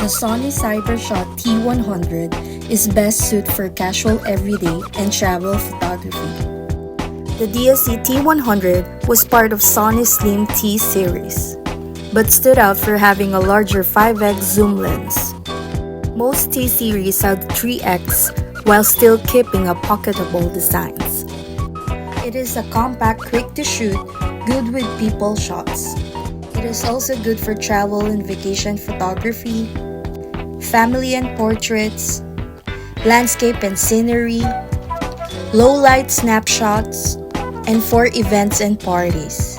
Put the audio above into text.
The Sony Cybershot T100 is best suited for casual everyday and travel photography. The DSC T100 was part of Sony's Slim T series, but stood out for having a larger 5x zoom lens. Most T series have 3x while still keeping a pocketable designs. It is a compact, quick to shoot, good with people shots. It is also good for travel and vacation photography, family and portraits, landscape and scenery, low light snapshots, and for events and parties.